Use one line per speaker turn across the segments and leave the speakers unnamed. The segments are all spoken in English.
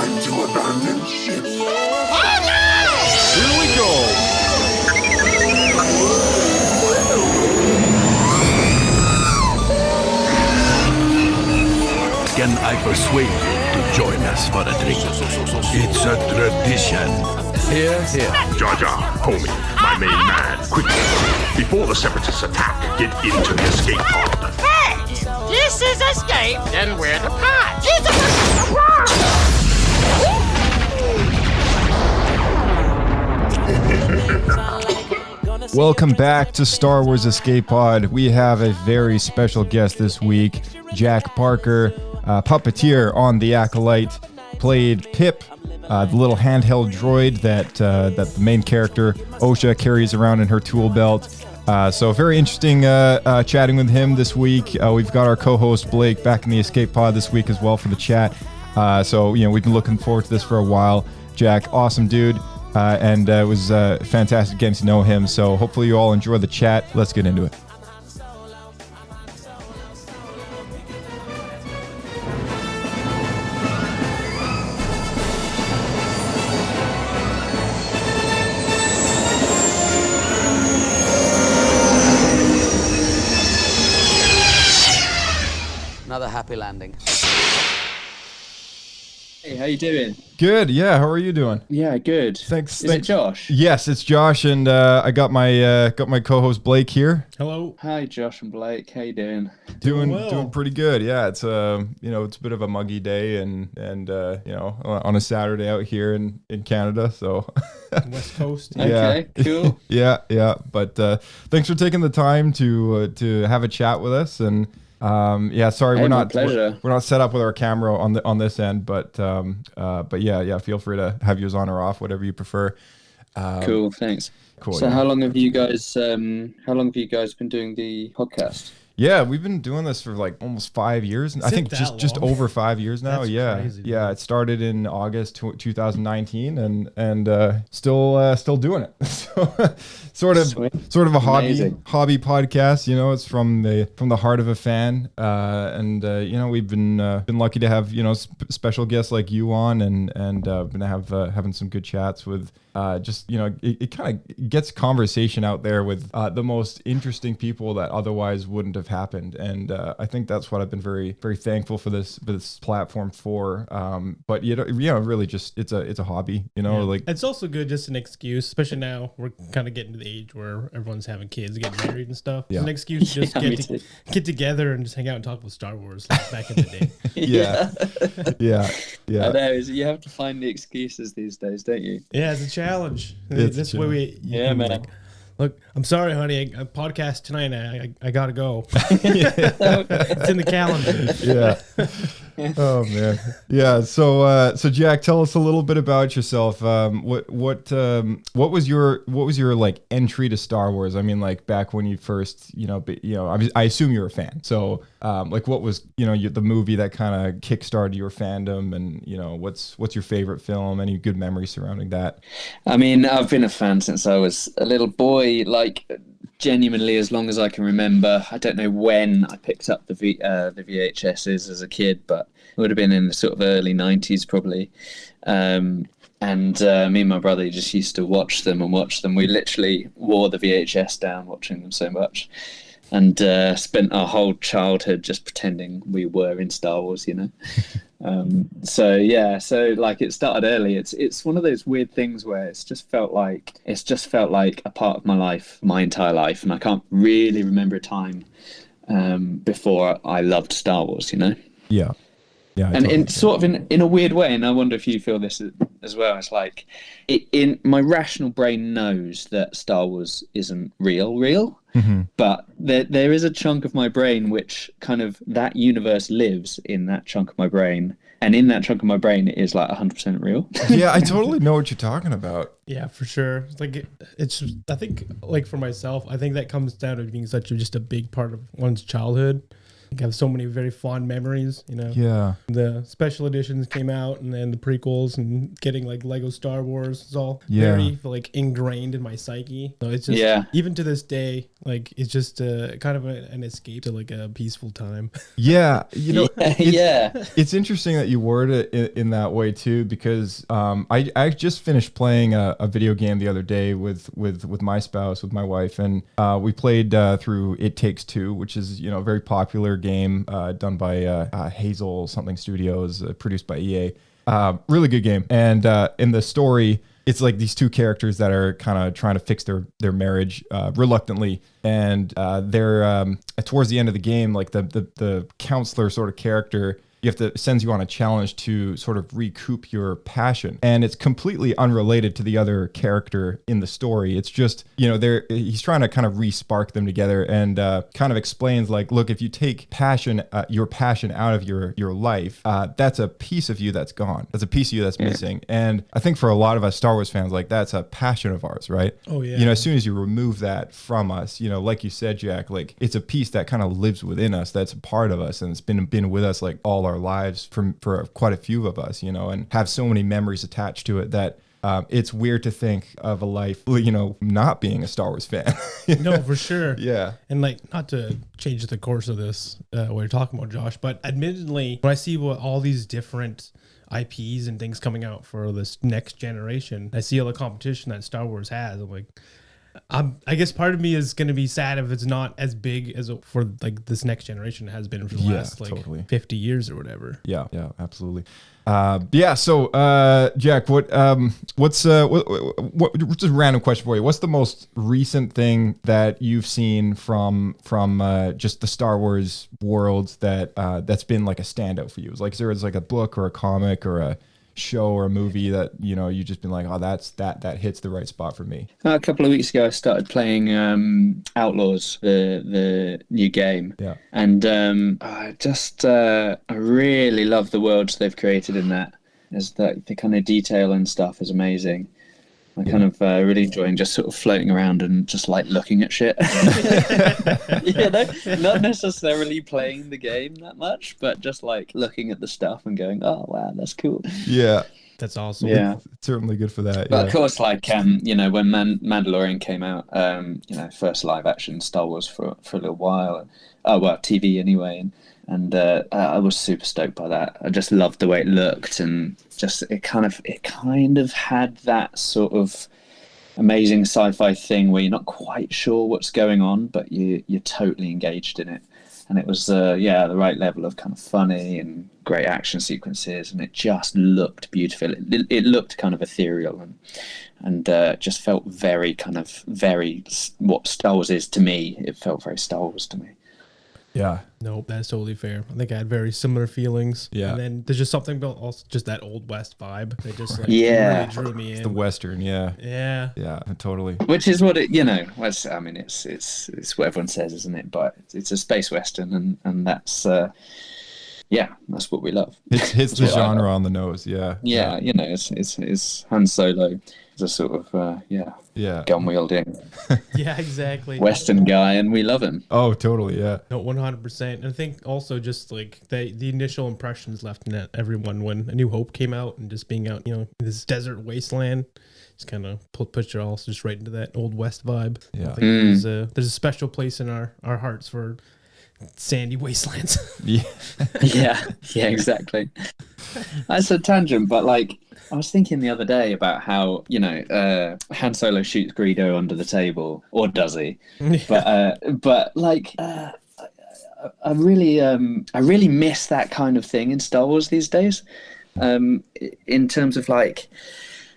Time to abandon ship.
Oh no!
Here we go.
Can I persuade you to join us for a drink? It's a tradition.
Here, here.
Jar Jar, homie, my main man, quickly. Before the Separatists attack, get into the escape pod.
Hey! This is escape, then we're the pod.
Welcome back to Star Wars Escape Pod. We have a very special guest this week, Jack Parker, puppeteer on the Acolyte, played Pip, the little handheld droid that the main character Osha carries around in her tool belt. So very interesting chatting with him this week. We've got our co-host Blake back in the Escape Pod this week as well for the chat. So we've been looking forward to this for a while. Jack, awesome dude. And it was fantastic getting to know him. So hopefully you all enjoy the chat. Let's get into it.
Another happy landing.
Hey, how you doing?
Good. Yeah. How are you doing?
Yeah, good.
Thanks.
Is it Josh?
Yes, it's Josh, and I got my co-host Blake here.
Hello.
Hi, Josh and Blake. How you doing?
Doing pretty good. Yeah, it's it's a bit of a muggy day, and on a Saturday out here in Canada. So
West Coast.
Okay, cool.
yeah. But thanks for taking the time to have a chat with us. And sorry,
Hey,
we're
my
not
pleasure.
we're not set up with our camera on this end, but yeah, feel free to have yours on or off, whatever you prefer.
Cool, thanks.
Cool.
So,
yeah.
how long have you guys been doing the podcast?
Yeah, we've been doing this for like almost 5 years. I think
that
just
long?
over 5 years now.
That's
Yeah,
crazy,
yeah. It started in August 2019, and still doing it. So, sort of a
Amazing.
hobby podcast. It's from the heart of a fan, and we've been lucky to have special guests like you on, and been having some good chats with. It kind of gets conversation out there with the most interesting people that otherwise wouldn't have happened, and I think that's what I've been very, very thankful for this platform for. But really, just it's a hobby, like
It's also good, just an excuse, especially now we're kind of getting to the age where everyone's having kids, getting married and stuff.
Yeah.
It's an excuse to just
Yeah, me too.
get together and just hang out and talk about Star Wars like back in the day.
yeah.
I know. You have to find the excuses these days, don't you?
Yeah, it's a challenge.
It's a
This way we
man.
like, look, I'm sorry, honey. I podcast tonight. I gotta go. It's in the calendar.
Yeah. Oh man. Yeah. So Jack, tell us a little bit about yourself. What was your like entry to Star Wars? I mean, like back when you first, I assume you're a fan. So, like, what was the movie that kind of kickstarted your fandom, and what's your favorite film? Any good memories surrounding that?
I mean, I've been a fan since I was a little boy, like genuinely as long as I can remember. I don't know when I picked up the VHSs as a kid, but it would have been in the sort of early 90s probably. And me and my brother just used to watch them. We literally wore the VHS down watching them so much, and spent our whole childhood just pretending we were in Star Wars, So like it started early. It's one of those weird things where it's just felt like a part of my life, my entire life, and I can't really remember a time before I loved Star Wars,
Yeah. Yeah.
And in a weird way, and I wonder if you feel this as well. It's like in my rational brain knows that Star Wars isn't real,
Mm-hmm.
but there is a chunk of my brain which kind of that universe lives in that chunk of my brain, and in that chunk of my brain it is like 100% real.
Yeah, I totally know what you're talking about.
Yeah, for sure. It's just, I think, like for myself, I think that comes down to being just a big part of one's childhood. I have so many very fond memories, you know.
Yeah.
The special editions came out, and then the prequels, and getting like Lego Star Wars is all
Yeah.
very like ingrained in my psyche. So it's just even to this day, like it's just kind of an escape to like a peaceful time.
Yeah, you know,
Yeah.
it's interesting that you word it in that way too, because I just finished playing a video game the other day with my spouse, with my wife, and we played through It Takes Two, which is, you know, a very popular game done by Hazel something Studios, produced by EA. Really good game, and in the story, it's like these two characters that are kind of trying to fix their marriage reluctantly, and they're towards the end of the game, like the counselor sort of character, you have to sends you on a challenge to sort of recoup your passion, and it's completely unrelated to the other character in the story. It's just, you know, he's trying to kind of re-spark them together, and kind of explains like, look, if you take your passion out of your life, that's a piece of you that's gone. That's a piece of you that's missing. And I think for a lot of us Star Wars fans, like that's a passion of ours, right?
Oh yeah.
You know, as soon as you remove that from us, you know, like you said, Jack, like it's a piece that kind of lives within us. That's a part of us, and it's been with us like all our lives for quite a few of us, you know, and have so many memories attached to it that it's weird to think of a life, you know, not being a Star Wars fan.
No, for sure.
Yeah.
And like, not to change the course of this, what you're talking about, Josh, but admittedly, when I see what all these different IPs and things coming out for this next generation, I see all the competition that Star Wars has. I'm like, I guess part of me is going to be sad if it's not as big as for like this next generation has been for the last like 50 years or whatever. Yeah, absolutely. So Jack, what's just a random question for you? What's the most recent thing that you've seen from just the Star Wars world that's been like a standout for you? Is there like a book or a comic or a show or a movie that, you know, you just been like, oh, that hits the right spot for me?
A couple of weeks ago I started playing Outlaws, the new game.
Yeah.
And I really love the worlds they've created in that. The kind of detail and stuff is amazing. I kind of really enjoying just sort of floating around and just like looking at shit. You know, not necessarily playing the game that much, but just like looking at the stuff and going, oh wow, that's cool.
Yeah,
that's awesome.
Yeah,
it's certainly good for that.
But of course, like you know, when Mandalorian came out, you know, first live action Star Wars for a little while. TV anyway, and I was super stoked by that. I just loved the way it looked, and just it kind of had that sort of amazing sci-fi thing where you're not quite sure what's going on, but you're totally engaged in it. And it was the right level of kind of funny and great action sequences, and it just looked beautiful. It looked kind of ethereal and just felt very what Star Wars is to me. It felt very Star Wars to me.
Yeah.
Nope, that's totally fair. I think I had very similar feelings.
Yeah.
And then there's just something about also just that Old West vibe that just like really drew me in.
The Western, yeah.
Yeah.
Yeah, totally.
Which is what it, you know, it's what everyone says, isn't it? But it's a space Western, and that's that's what we love.
It hits the genre on the nose, yeah.
Yeah, you know, it's Han Solo. It's a sort of gun wielding
yeah, exactly,
Western guy, and we love him.
Oh, totally, yeah.
No, 100%. And I think also just like the initial impressions left in everyone when A New Hope came out, and just being out, you know, in this desert wasteland, just kind of puts you all just right into that Old West vibe.
Yeah.
I think there's a special place in our hearts for sandy wastelands.
yeah, exactly. That's a tangent, but like, I was thinking the other day about how, you know, Han Solo shoots Greedo under the table, or does he? But like, I really miss that kind of thing in Star Wars these days. In terms of like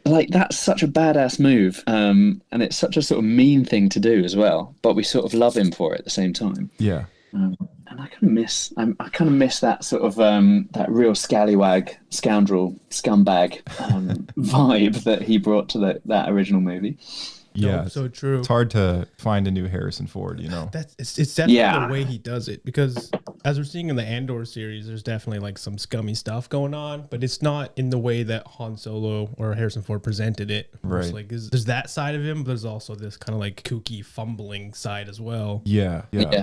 that's such a badass move, and it's such a sort of mean thing to do as well. But we sort of love him for it at the same time.
Yeah.
And I kind of miss that sort of that real scallywag, scoundrel, scumbag vibe that he brought to that original movie.
Yeah,
no, so true.
It's hard to find a new Harrison Ford, you know.
It's definitely the way he does it, because as we're seeing in the Andor series, there's definitely like some scummy stuff going on, but it's not in the way that Han Solo or Harrison Ford presented it.
Right.
It's like there's that side of him, but there's also this kind of like kooky fumbling side as well.
Yeah.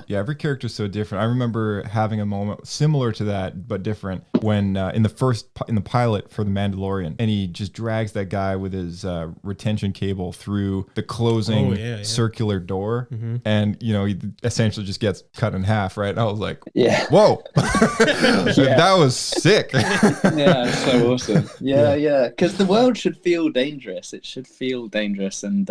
Every character's so different. I remember having a moment similar to that, but different, when in the pilot for The Mandalorian, and he just drags that guy with his retention cable through the closing circular door, and he essentially just gets cut in half. Right? And I was like, whoa, that was sick.
Yeah, it's so awesome. Yeah. Because the world should feel dangerous. It should feel dangerous, and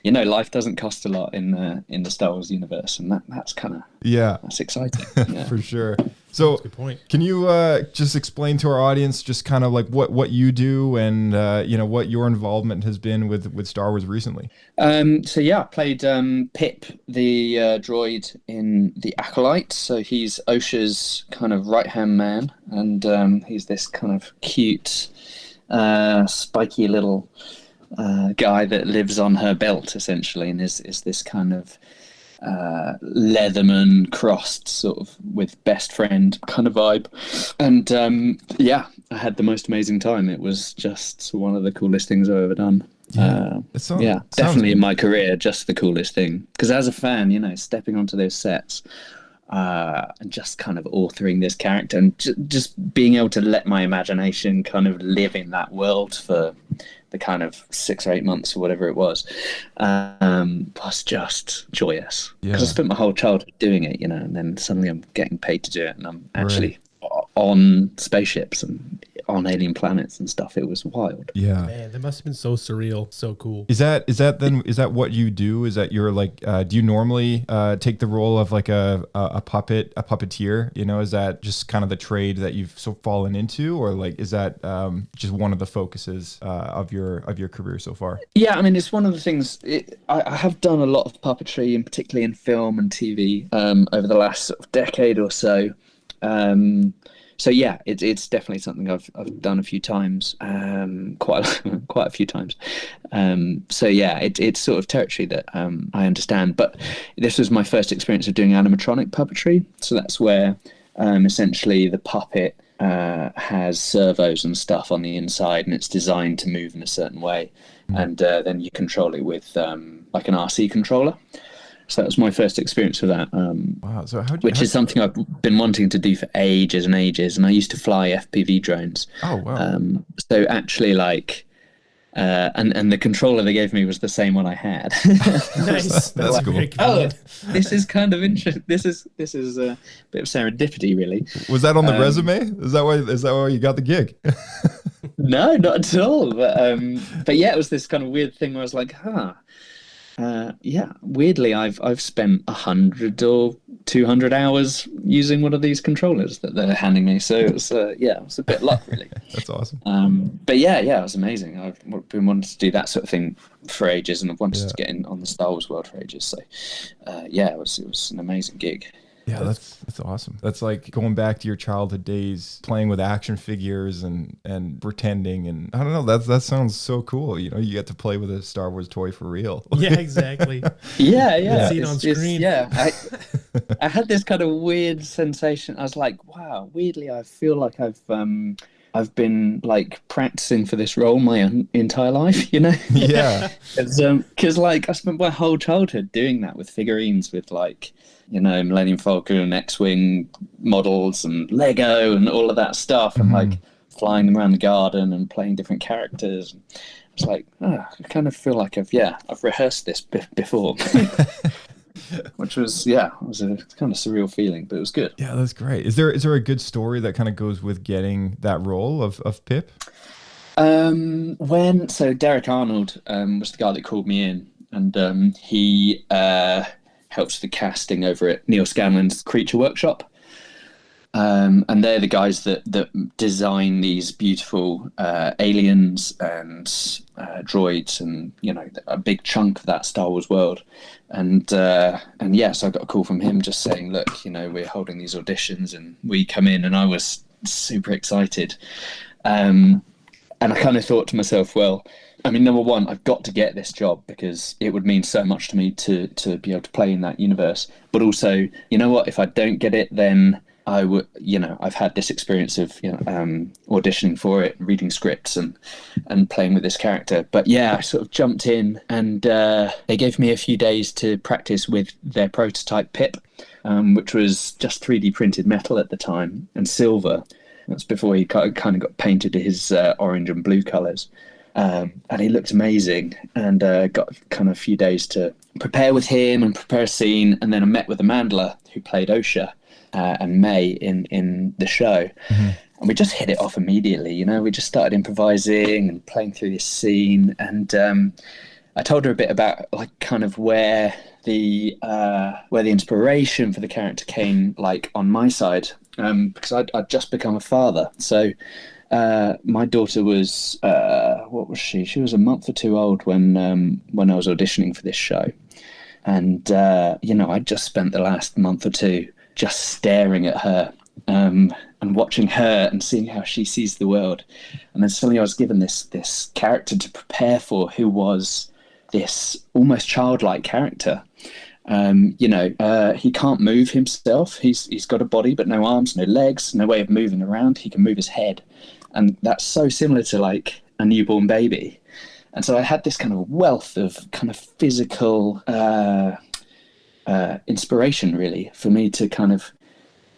life doesn't cost a lot in the Star Wars universe, and that's kind of that's exciting. Yeah.
For sure. So,
good point.
Can you just explain to our audience just kind of like what you do and what your involvement has been with Star Wars recently?
I played Pip, the droid in the Acolyte. So he's Osha's kind of right-hand man, and he's this kind of cute, spiky little guy that lives on her belt, essentially, and is this kind of Leatherman crossed sort of with best friend kind of vibe. And I had the most amazing time. It was just one of the coolest things I've ever done. Definitely in my career, just the coolest thing, because as a fan, stepping onto those sets and just kind of authoring this character and just being able to let my imagination kind of live in that world for the kind of 6 or 8 months or whatever it was just joyous, because I spent my whole childhood doing it, and then suddenly I'm getting paid to do it, and I'm actually on spaceships and on alien planets and stuff. It was wild.
Man, that must have been so surreal, so cool.
Is that what you do? Is that you're like do you normally take the role of like a puppeteer? Is that just kind of the trade that you've fallen into, or like is that just one of the focuses of your career so far? Yeah,
I mean, it's one of the things. I have done a lot of puppetry, and particularly in film and TV over the last sort of decade or so. It's definitely something I've done a few times, quite a few times. It's sort of territory that I understand. But this was my first experience of doing animatronic puppetry. So that's where essentially the puppet has servos and stuff on the inside, and it's designed to move in a certain way, and then you control it with like an RC controller. So that was my first experience with that.
Wow! So
which is something I've been wanting to do for ages and ages, and I used to fly FPV drones.
Oh wow!
So actually, like, and the controller they gave me was the same one I had.
Nice. That's cool.
This is kind of interesting. This is a bit of serendipity, really.
Was that on the resume? Is that why you got the gig?
No, not at all. But yeah, it was this kind of weird thing where I was like, weirdly, I've spent 100 or 200 hours using one of these controllers that they're handing me. So it was a bit of luck, really.
That's awesome.
But it was amazing. I've been wanting to do that sort of thing for ages, and I've wanted to get in on the Star Wars world for ages. So it was an amazing gig.
Yeah, that's awesome. That's like going back to your childhood days, playing with action figures and pretending, and I don't know. That sounds so cool. You get to play with a Star Wars toy for real.
Yeah, exactly.
Yeah.
See it on screen.
I had this kind of weird sensation. I was like, wow. Weirdly, I feel like I've been like practicing for this role my entire life.
Yeah.
Because like I spent my whole childhood doing that with figurines, with like, Millennium Falcon and X-Wing models and Lego and all of that stuff, and like flying them around the garden and playing different characters. It's like, I kind of feel like I've rehearsed this before. Which was a kind of surreal feeling, but it was good.
Yeah, that's great. Is there a good story that kind of goes with getting that role of Pip?
So Derek Arnold was the guy that called me in, and he helps the casting over at Neil Scanlon's Creature Workshop. And they're the guys that design these beautiful aliens and droids, and a big chunk of that Star Wars world. And so I got a call from him just saying, look, we're holding these auditions, and we come in, and I was super excited. And I kind of thought to myself, well, I mean, number one, I've got to get this job because it would mean so much to me to be able to play in that universe. But also, you know what? If I don't get it, then I would, I've had this experience of auditioning for it, reading scripts, and playing with this character. But yeah, I sort of jumped in, and they gave me a few days to practice with their prototype Pip, which was just 3D printed metal at the time and silver. That's before he kind of got painted to his orange and blue colours. And he looked amazing, and got kind of a few days to prepare with him and prepare a scene. And then I met with Amanda, who played Osha, and May in the show. Mm-hmm. And we just hit it off immediately. We just started improvising and playing through this scene. And I told her a bit about like kind of where the inspiration for the character came, like on my side, because I'd just become a father. So my daughter was what was she? She was a month or two old when I was auditioning for this show, and I just spent the last month or two just staring at her and watching her and seeing how she sees the world. And then suddenly I was given this character to prepare for, who was this almost childlike character. He can't move himself. He's got a body but no arms, no legs, no way of moving around. He can move his head, and that's so similar to like a newborn baby. And so I had this kind of wealth of kind of physical inspiration, really, for me to kind of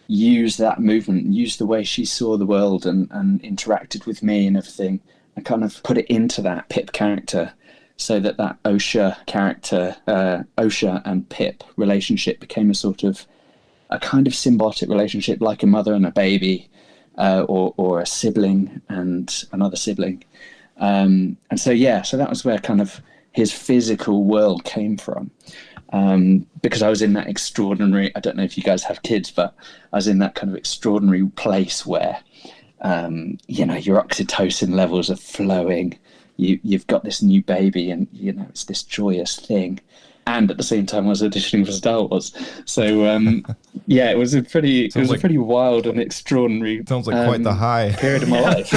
use that movement, use the way she saw the world and interacted with me and everything, and kind of put it into that Pip character, so that Osha character, Osha and Pip relationship became a kind of symbiotic relationship, like a mother and a baby, or a sibling and another sibling. And so that was where kind of his physical world came from. Because I was in that extraordinary, I don't know if you guys have kids, but I was in that kind of extraordinary place where, your oxytocin levels are flowing. You've got this new baby, and it's this joyous thing. And at the same time, I was auditioning for Star Wars. So it was a pretty wild and extraordinary.
Sounds like quite the high
period of my life.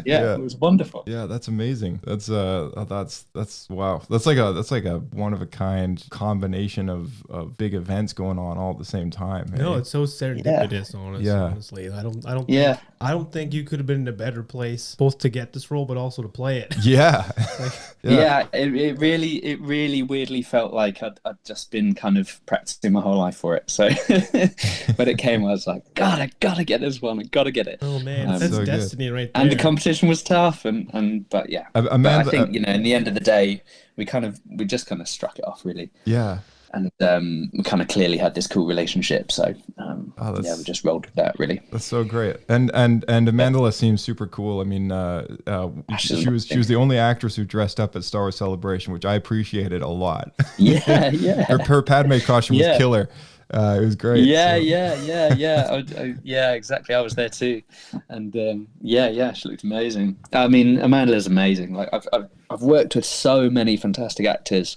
It was wonderful.
Yeah, that's amazing. That's wow. That's like a one of a kind combination of big events going on all at the same time.
No, it's so serendipitous. Honestly, I don't think you could have been in a better place both to get this role but also to play it.
Yeah.
It really weirdly felt like I'd just been kind of practicing my whole life for it. So when it came, I was like, God, I gotta get this one. I gotta get it.
Oh man, that's
so
destiny right there.
And the competition was tough, but yeah. But I think in the end of the day, we just kind of struck it off, really.
Yeah.
And we kind of clearly had this cool relationship, so we just rolled with that, really.
That's so great. And Amanda seems super cool. I mean, she was the only actress who dressed up at Star Wars Celebration, which I appreciated a lot.
Yeah.
her Padme costume was killer. It was great.
Yeah, exactly. I was there too, and she looked amazing. I mean, Amanda's amazing. Like I've worked with so many fantastic actors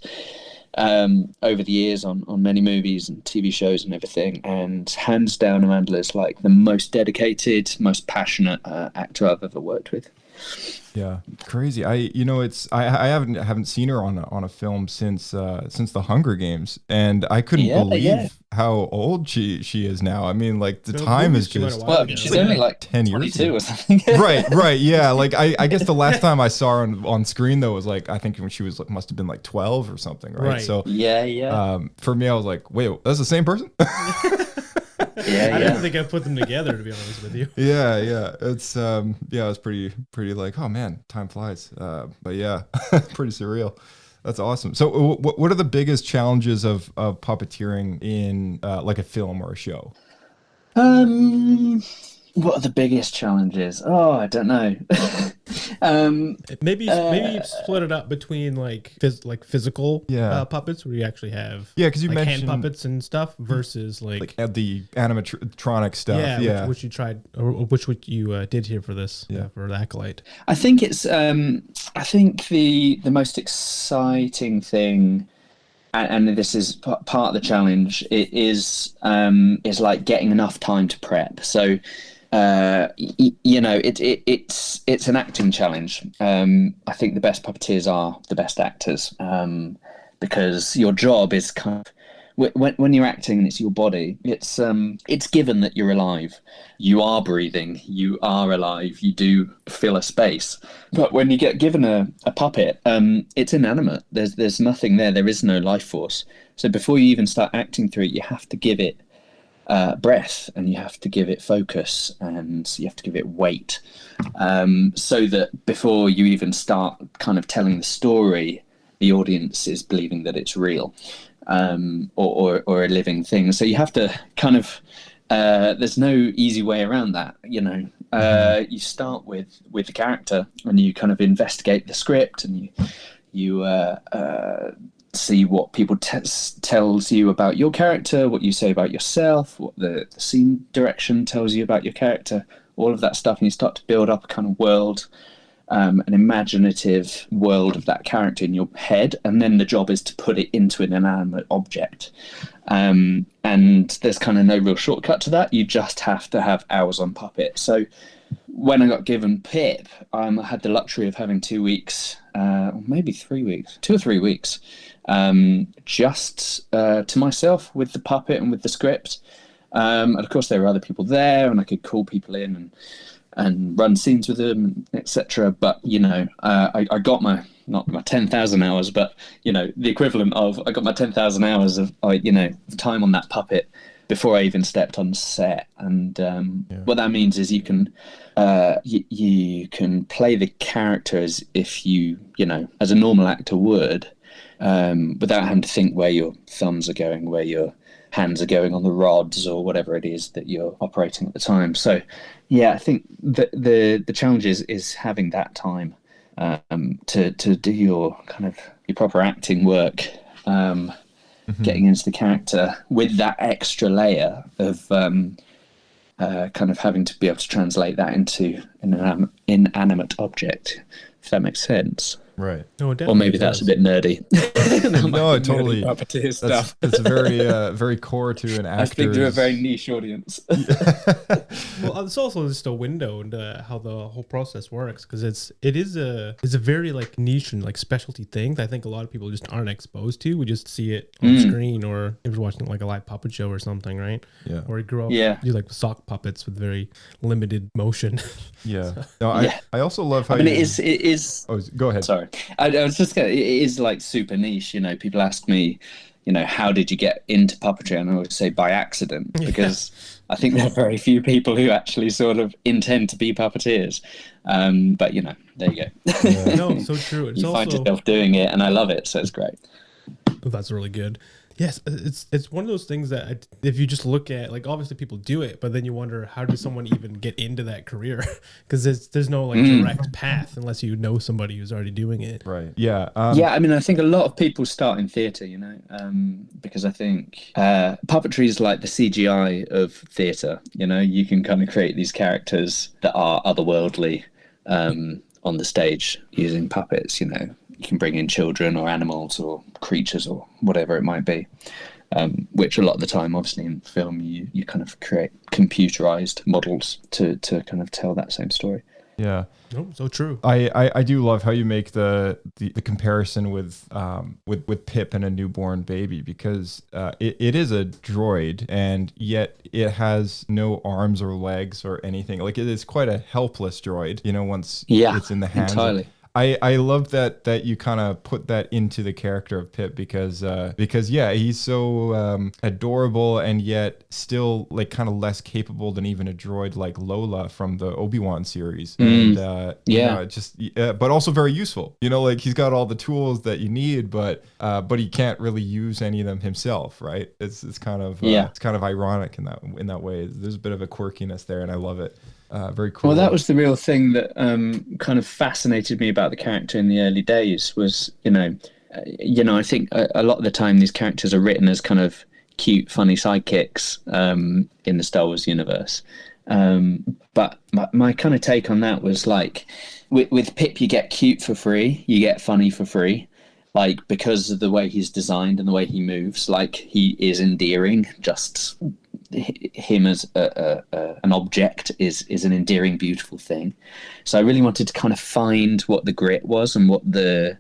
over the years on many movies and TV shows and everything, and hands down, Amanda is like the most dedicated, most passionate actor I've ever worked with.
Yeah, crazy. I haven't seen her on a film since the Hunger Games, and I couldn't believe how old she is now. I mean, like the time is just
she's only like
10 years ago.
or something.
right, yeah. Like I guess the last time I saw her on screen though was like, I think when she was must have been like 12 or something, right? So for me, I was like, wait, that's the same person.
I didn't think I put them together, to be honest with you.
Yeah. It's it's pretty like, oh man, time flies. But yeah, pretty surreal. That's awesome. So what are the biggest challenges of puppeteering in like a film or a show?
What are the biggest challenges? Oh, I don't know.
Maybe split it up between like physical puppets, where you actually have
because you
like
mentioned
hand puppets and stuff, versus like
the animatronic stuff.
Which you tried, or which you did here for this for the Acolyte.
I think it's I think the most exciting thing, and this is part of the challenge, it is like getting enough time to prep. So It's an acting challenge. I think the best puppeteers are the best actors, because your job is kind of, when you're acting and it's your body, it's given that you're alive, you are breathing, you are alive, you do fill a space. But when you get given a puppet, it's inanimate. There's nothing there. There is no life force. So before you even start acting through it, you have to give it breath, and you have to give it focus, and you have to give it weight, so that before you even start kind of telling the story, the audience is believing that it's real, or a living thing. So you have to kind of there's no easy way around that. You start with the character, and you kind of investigate the script, and you see what people tells you about your character, what you say about yourself, what the scene direction tells you about your character, all of that stuff, and you start to build up a kind of world, an imaginative world of that character in your head, and then the job is to put it into an inanimate object. And there's kind of no real shortcut to that. You just have to have hours on puppet. So when I got given Pip, I had the luxury of having 2 weeks, or maybe 3 weeks, 2 or 3 weeks, just to myself with the puppet and with the script. And of course there were other people there, and I could call people in and run scenes with them, etc. But I got not my 10,000 hours, but the equivalent of, I got my 10,000 hours of time on that puppet before I even stepped on set. And what that means is you can play the character as if you as a normal actor would, without having to think where your thumbs are going, where your hands are going on the rods, or whatever it is that you're operating at the time. So I think the challenge is having that time to do your kind of your proper acting work, getting into the character with that extra layer of kind of having to be able to translate that into an inanimate object, if that makes sense.
Right.
No, it
or maybe
definitely
that's
does.
a bit nerdy.
No, totally.
Puppeteer stuff.
It's very very core to an actor.
I speak to a very niche audience.
Well, it's also just a window into how the whole process works, because it is a very like niche and like specialty thing that I think a lot of people just aren't exposed to. We just see it on screen, or if you're watching like a live puppet show or something, right?
Yeah.
Or you grow up, you like sock puppets with very limited motion.
Yeah. No, I also love how
it is.
Oh, go ahead.
Sorry, I was just gonna. It is like super niche. People ask me, how did you get into puppetry? And I always say by accident, because I think there are very few people who actually sort of intend to be puppeteers. But there you go.
Yeah. No, so true. It's
you find yourself doing it, and I love it, so it's great.
Oh, that's really good. Yes, it's one of those things that if you just look at, like, obviously people do it, but then you wonder, how does someone even get into that career? Because there's no like direct path unless you know somebody who's already doing it.
Right. Yeah.
I mean, I think a lot of people start in theatre, because I think puppetry is like the CGI of theatre. You can kind of create these characters that are otherworldly on the stage using puppets. You can bring in children or animals or creatures or whatever it might be, which a lot of the time, obviously in film, you kind of create computerized models to kind of tell that same story.
Yeah.
No, so true.
I do love how you make the comparison with Pip and a newborn baby, because it is a droid, and yet it has no arms or legs or anything. Like, it is quite a helpless droid, once it's in the hands.
Entirely.
I love that you kind of put that into the character of Pip, because he's so adorable, and yet still like kind of less capable than even a droid like Lola from the Obi-Wan series. And but also very useful. Like, he's got all the tools that you need, but he can't really use any of them himself, right? It's kind of it's kind of ironic in that way. There's a bit of a quirkiness there, and I love it. Very cool.
Well, that was the real thing that kind of fascinated me about the character in the early days was, I think a lot of the time these characters are written as kind of cute, funny sidekicks in the Star Wars universe. But my kind of take on that was like, with Pip, you get cute for free, you get funny for free. like, because of the way he's designed and the way he moves, like, he is endearing. Just him as an object is an endearing, beautiful thing. So I really wanted to kind of find what the grit was and what the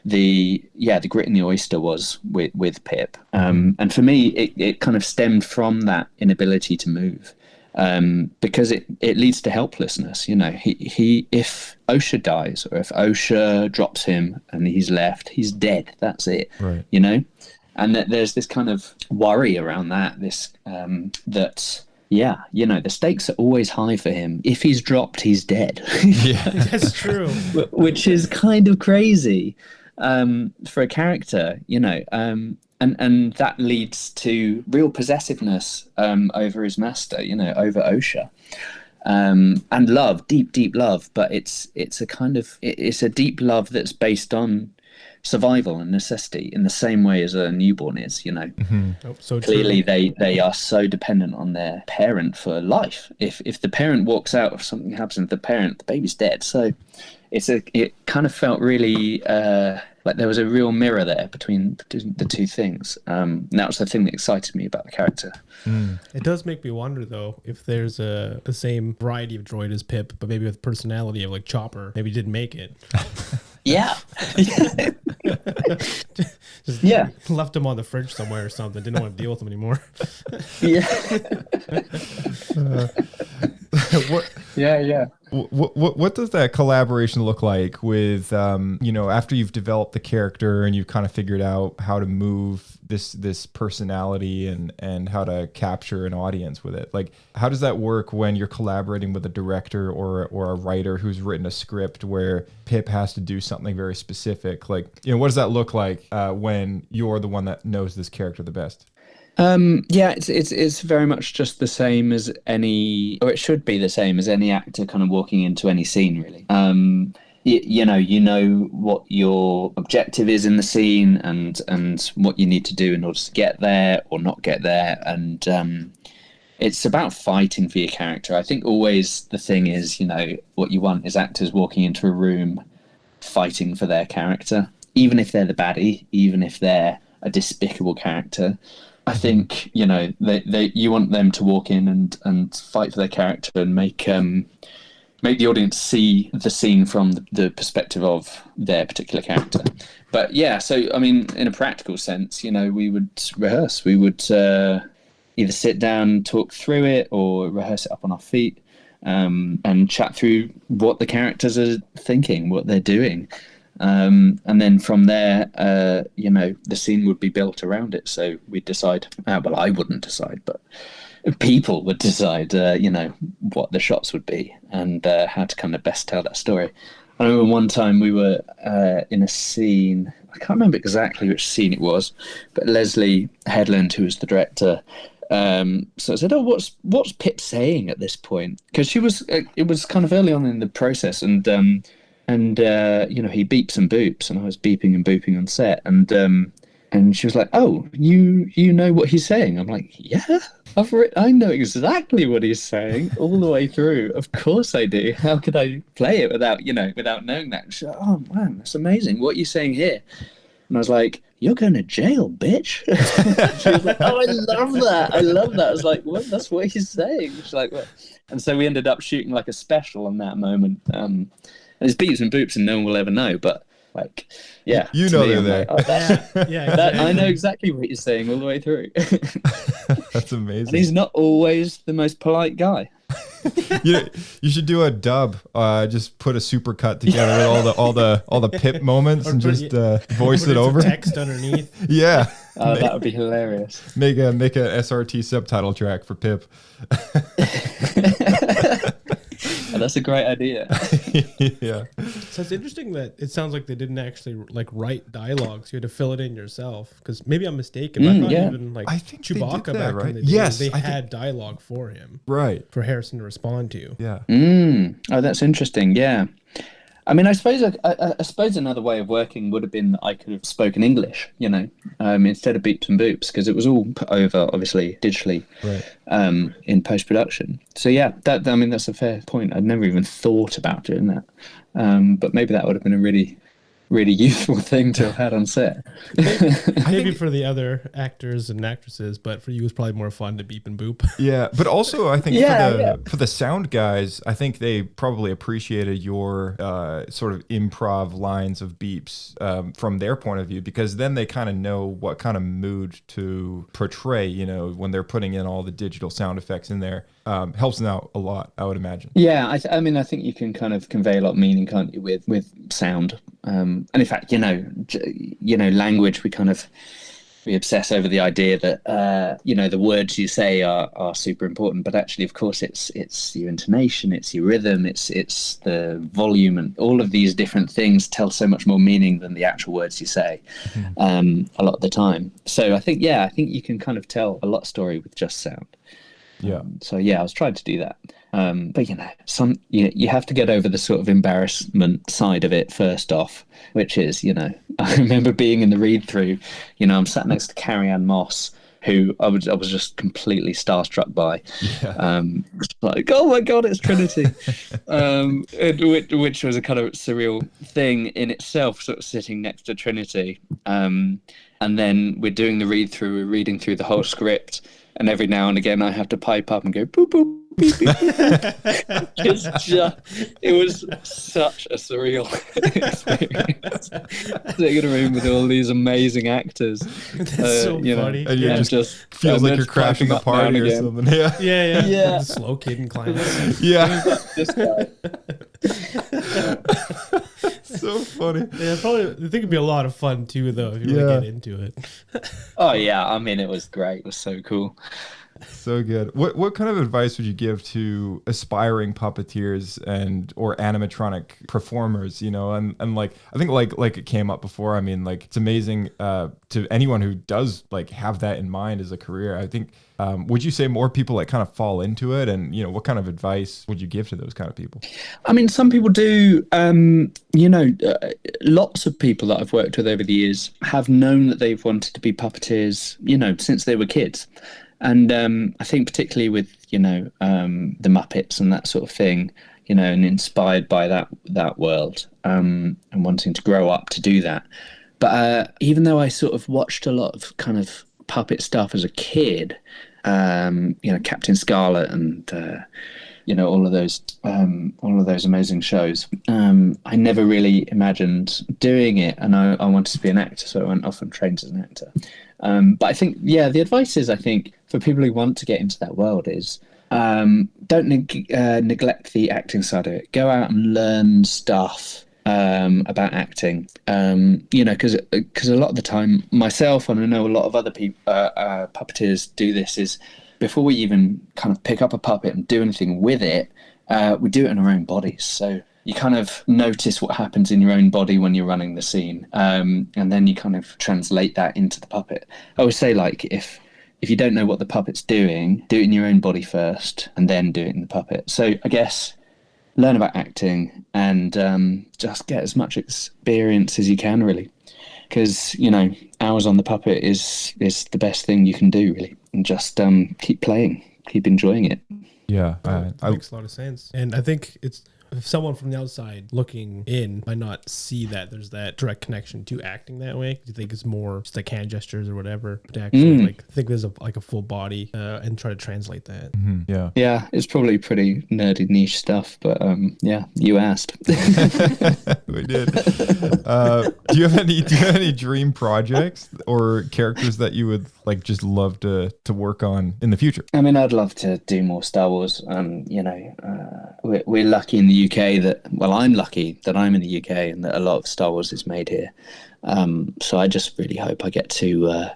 grit in the oyster was with Pip. And for me, it kind of stemmed from that inability to move. Because it leads to helplessness. You know, he if Osha dies, or if Osha drops him and he's left, he's dead. That's it.
Right.
You know, and there's this kind of worry around that. The stakes are always high for him. If he's dropped, he's dead.
Yeah,
That's true.
Which is kind of crazy for a character. You know. And that leads to real possessiveness over his master, you know, over Osha, and love, deep love. But it's a deep love that's based on survival and necessity, in the same way as a newborn is. You know,
Oh, so
clearly
true.
they are so dependent on their parent for life. If the parent walks out, if something happens with the parent, the baby's dead. So it kind of felt really like there was a real mirror there between the two things. And that was the thing that excited me about the character.
It does make me wonder, though, if there's the same variety of droid as Pip, but maybe with personality of like Chopper, maybe didn't make it.
Yeah.
Just
Yeah.
left him on the fridge somewhere or something. Didn't want to deal with him anymore.
Yeah.
what
Yeah.
what does that collaboration look like with after you've developed the character and you've kind of figured out how to move this personality and how to capture an audience with it? Like, how does that work when you're collaborating with a director or a writer who's written a script where Pip has to do something very specific? Like, what does that look like when you're the one that knows this character the best?
It's very much just the same as any, or it should be the same as any actor kind of walking into any scene, really. You know what your objective is in the scene and what you need to do in order to get there or not get there. And it's about fighting for your character. I think always the thing is, what you want is actors walking into a room fighting for their character, even if they're the baddie, even if they're a despicable character. I think, you want them to walk in and fight for their character and make the audience see the scene from the perspective of their particular character. But yeah, so, I mean, in a practical sense, we would rehearse. We would either sit down, talk through it, or rehearse it up on our feet, and chat through what the characters are thinking, what they're doing. And then from there, the scene would be built around it. So we'd decide, well, I wouldn't decide, but people would decide, what the shots would be and how to kind of best tell that story. I remember one time we were in a scene, I can't remember exactly which scene it was, but Leslie Headland, who was the director, so I said, what's Pip saying at this point? Because it was kind of early on in the process, and he beeps and boops, and I was beeping and booping on set, and she was like, "Oh, you know what he's saying?" I'm like, "Yeah, I know exactly what he's saying all the way through. Of course I do. How could I play it without knowing that?" She's like, "Oh man, that's amazing. What are you saying here?" And I was like, "You're going to jail, bitch." She was like, "Oh, I love that. I was like, "What? That's what he's saying." She's like, "What?" And so we ended up shooting like a special on that moment. And it's beeps and boops, and no one will ever know. But like, yeah,
they're there.
Like,
Exactly.
I know exactly what he's saying all the way through.
That's amazing.
And he's not always the most polite guy.
You should do a dub. Just put a supercut together with all the Pip moments and just voice it over.
Text underneath.
Yeah.
That would be hilarious.
Make a SRT subtitle track for Pip.
Oh, that's a great idea.
Yeah.
So it's interesting that it sounds like they didn't actually write dialogues. You had to fill it in yourself. Because maybe I'm mistaken. I thought even
I think they
Chewbacca
did that,
back
right?
in the day,
Yes,
they
I
had dialogue for him.
Right.
For Harrison to respond to.
Yeah.
Oh, that's interesting. Yeah. I mean, I suppose another way of working would have been that I could have spoken English, instead of beeps and boops, because it was all put over, obviously, digitally,
right.
In post-production. So yeah, that's a fair point. I'd never even thought about doing that, but maybe that would have been a really really useful thing to have had on set.
Maybe for the other actors and actresses, but for you, it's probably more fun to beep and boop.
Yeah, but also I think
Yeah,
for the sound guys, I think they probably appreciated your sort of improv lines of beeps from their point of view, because then they kind of know what kind of mood to portray, you know, when they're putting in all the digital sound effects in there. Helps them out a lot, I would imagine.
Yeah, I mean, I think you can kind of convey a lot of meaning, can't you, with sound? And in fact, language, we obsess over the idea that the words you say are super important, but actually, of course, it's your intonation, it's your rhythm, it's the volume, and all of these different things tell so much more meaning than the actual words you say, a lot of the time. So I think you can kind of tell a lot of story with just sound.
Yeah.
I was trying to do that. But you have to get over the sort of embarrassment side of it first off, which is, I remember being in the read through, I'm sat next to Carrie Ann Moss, who I was just completely starstruck by.
Yeah.
Like, oh my God, it's Trinity. Which was a kind of surreal thing in itself, sort of sitting next to Trinity. And then we're doing the read through, we're reading through the whole script. And every now and again, I have to pipe up and go, boop, boop, beep, beep. It was such a surreal experience. Sitting in a room with all these amazing actors.
That's so funny.
And you just feels like you're crashing the party or something. Yeah.
Yeah. The slow kid in class.
Yeah.
This guy.
So funny.
Yeah, probably. I think it'd be a lot of fun too, though, if you really get into it.
Oh yeah, I mean, it was great. It was so cool.
So good. What kind of advice would you give to aspiring puppeteers or animatronic performers? And like I think like it came up before. I mean, like it's amazing to anyone who does like have that in mind as a career. I think would you say more people like kind of fall into it, and what kind of advice would you give to those kind of people?
I mean, some people do. Lots of people that I've worked with over the years have known that they've wanted to be puppeteers, since they were kids. And I think particularly with, the Muppets and that sort of thing, and inspired by that world and wanting to grow up to do that. But even though I sort of watched a lot of kind of puppet stuff as a kid, Captain Scarlet and, all of those amazing shows, I never really imagined doing it. And I wanted to be an actor, so I went off and trained as an actor. But I think, the advice is, I think, for people who want to get into that world is don't neglect the acting side of it. Go out and learn stuff about acting. Because a lot of the time, myself and I know a lot of other people, puppeteers do this, is before we even kind of pick up a puppet and do anything with it, we do it in our own bodies. So you kind of notice what happens in your own body when you're running the scene, and then you kind of translate that into the puppet. I always say, like, if you don't know what the puppet's doing, do it in your own body first, and then do it in the puppet. So I guess learn about acting and just get as much experience as you can, really. Because, hours on the puppet is the best thing you can do, really. And just keep playing, keep enjoying it.
Yeah.
That makes a lot of sense. And I think if someone from the outside looking in might not see that there's that direct connection to acting that way. You think it's more just like hand gestures or whatever, but actually think there's a full body and try to translate that.
Mm-hmm.
Yeah, it's probably pretty nerdy niche stuff, but you asked.
We did. Do you have any dream projects or characters that you would like just love to work on in the future?
I mean, I'd love to do more Star Wars. We're lucky in the UK I'm lucky that I'm in the UK and that a lot of Star Wars is made here. So I just really hope I get to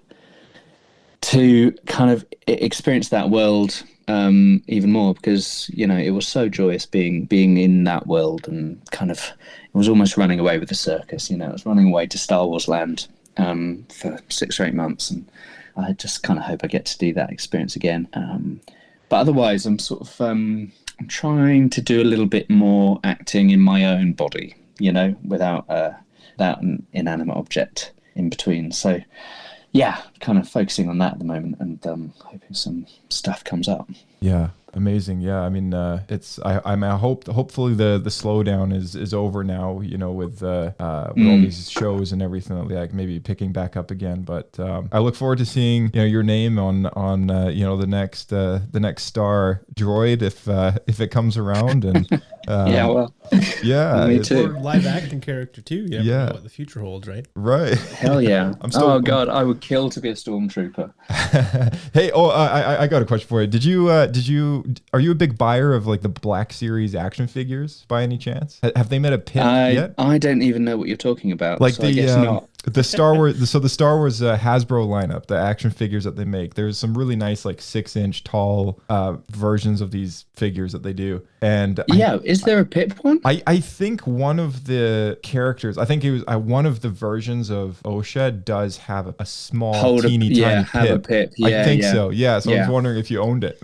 kind of experience that world even more, because it was so joyous being in that world, and kind of it was almost running away with the circus. It was running away to Star Wars land for 6 or 8 months, and I just kind of hope I get to do that experience again. But otherwise, I'm sort of I'm trying to do a little bit more acting in my own body, without an inanimate object in between. So, yeah, kind of focusing on that at the moment, and hoping some stuff comes up.
Yeah. Amazing. Yeah. I mean, hopefully the slowdown is over now, you know, with all these shows and everything, like maybe picking back up again. But I look forward to seeing, you know, your name on you know, the next star droid if it comes around. And
Yeah, well,
yeah,
me
it's-
too.
Or live action character too. You never
Yeah.
know what the future holds, right?
right.
Hell yeah.
still-
God, I would kill to be a stormtrooper.
Hey, I got a question for you. Are you a big buyer of like the Black Series action figures by any chance? Have they met a pit yet?
I don't even know what you're talking about.
Like
so I guess not.
the Star Wars, so the Star Wars Hasbro lineup, the action figures that they make. There's some really nice like 6-inch tall versions of these figures that they do. And
Yeah, is there a Pip one?
I think one of the characters, I think it was one of the versions of Osha does have a small teeny tiny
have a Pip.
I
Yeah,
think
yeah.
so. Yeah. So I was
Yeah.
wondering if you owned it.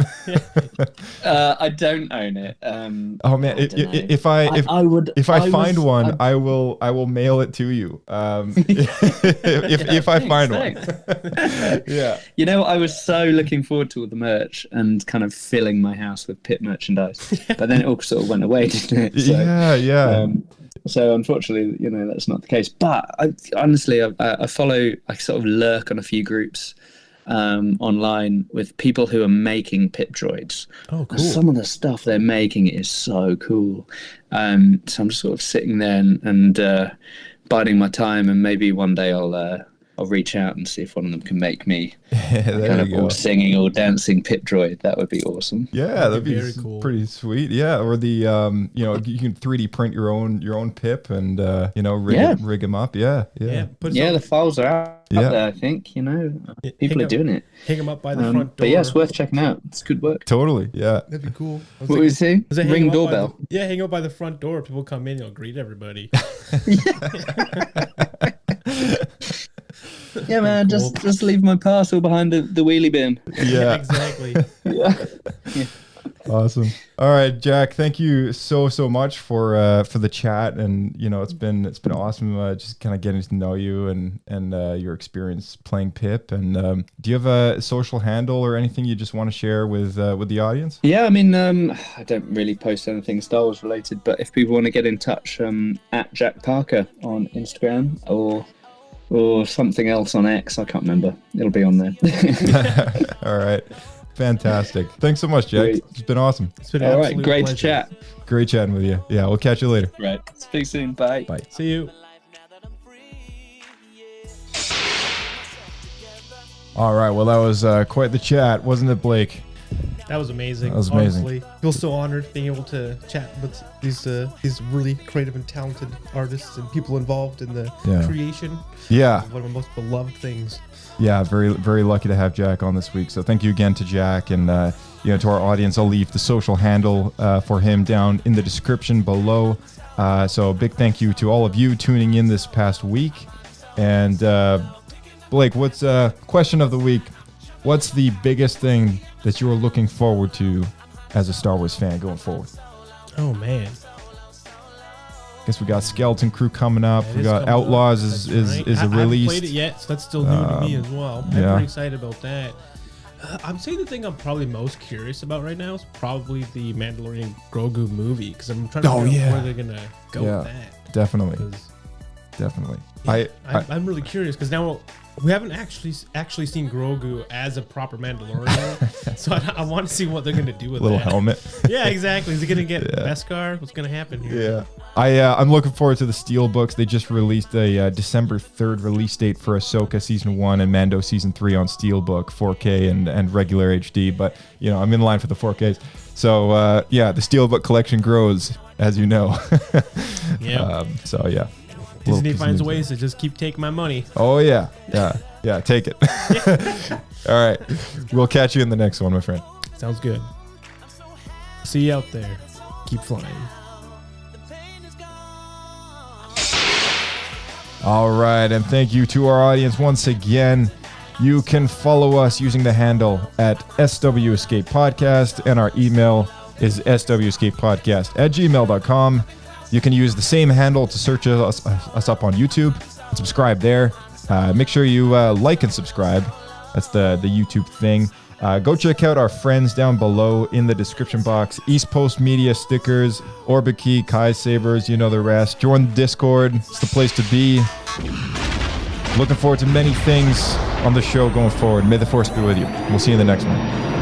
I don't own it.
Oh man,
I dunno.
if I
would,
find one, I will mail it to you. If I find one. Yeah.
You know, I was so looking forward to all the merch and kind of filling my house with Pip merchandise, but then it all sort of went away, didn't it? So,
Yeah.
so unfortunately, you know, that's not the case. But I sort of lurk on a few groups online with people who are making Pip droids.
Oh, cool.
Some of the stuff they're making is so cool. So I'm just sort of sitting there and biding my time, and maybe one day I'll reach out and see if one of them can make me
There
kind of
you go.
all singing or dancing Pip droid. That would be awesome.
Yeah, that'd be
Very cool.
pretty sweet. Yeah, or the you know, you can 3D print your own Pip and you know, rig him up. Yeah.
Put
The files are out
Yeah.
there, I think. You know, people
hang
are
up-
doing it.
Hang them up by the front door.
But yeah, it's worth checking out. It's good work.
Totally. Yeah.
That'd be cool.
What were you saying?
Was it hang
Ring
'em up by
doorbell.
hang up by the front door. People come in, you'll greet everybody.
Yeah, man,
Cool.
just leave my parcel behind the wheelie bin.
Yeah.
Exactly.
Awesome. All right, Jack. Thank you so much for the chat, and you know, it's been awesome just kind of getting to know you and your experience playing Pip. And do you have a social handle or anything you just want to share with the audience?
Yeah, I mean, I don't really post anything Star Wars related, but if people want to get in touch, at Jack Parker on Instagram or something else on X, I can't remember. It'll be on there.
All right. Fantastic. Thanks so much, Jack.
Great.
It's been awesome.
It's been an
All right,
absolute
great
pleasure.
to chat.
Great chatting with you. Yeah, we'll catch you later.
Right, speak soon. Bye.
Bye.
See you.
All right. Well, that was quite the chat, wasn't it, Blake?
That was amazing.
That was amazing.
Honestly. Feel so honored being able to chat with these really creative and talented artists and people involved in the
Yeah.
creation
Yeah.
of one of my most beloved things.
Yeah, very, very lucky to have Jack on this week. So thank you again to Jack, and you know, to our audience. I'll leave the social handle for him down in the description below. So a big thank you to all of you tuning in this past week. And Blake, what's question of the week? What's the biggest thing that you are looking forward to as a Star Wars fan going forward?
Oh man.
Guess we got Skeleton Crew coming up.
That
We
is
got
coming up.
Outlaws
That's
is
right.
a
I haven't
release.
played it yet, so that's still new to me as well. I'm
yeah.
pretty excited about that. I'm saying the thing I'm probably most curious about right now is probably the Mandalorian Grogu movie, because I'm trying to figure out where they're gonna go with that.
Definitely.
'Cause,
Definitely.
yeah, I'm really curious because now we haven't actually seen Grogu as a proper Mandalorian, so I want to see what they're gonna do with
Little
that.
helmet.
Yeah, exactly. Is he gonna get Beskar? What's gonna happen here?
Yeah. I'm looking forward to the Steel books. They just released a December 3rd release date for Ahsoka Season 1 and Mando Season 3 on Steelbook, 4K and regular HD. But, you know, I'm in line for the 4Ks. So, yeah, the Steelbook collection grows, as you know.
Yeah.
So, yeah.
Disney
Little
finds
news
ways to just keep taking my money.
Oh, yeah. Yeah, take it. All right. We'll catch you in the next one, my friend.
Sounds good. See you out there. Keep flying.
All right, and thank you to our audience once again. You can follow us using the handle at SW Escape Podcast, and our email is swescapepodcast@gmail.com. You can use the same handle to search us up on YouTube. Subscribe there. Make sure you like and subscribe. That's the YouTube thing. Go check out our friends down below in the description box. East Post Media stickers, ORBITKEY, Kai Sabers, you know the rest. Join the Discord. It's the place to be. Looking forward to many things on the show going forward. May the force be with you. We'll see you in the next one.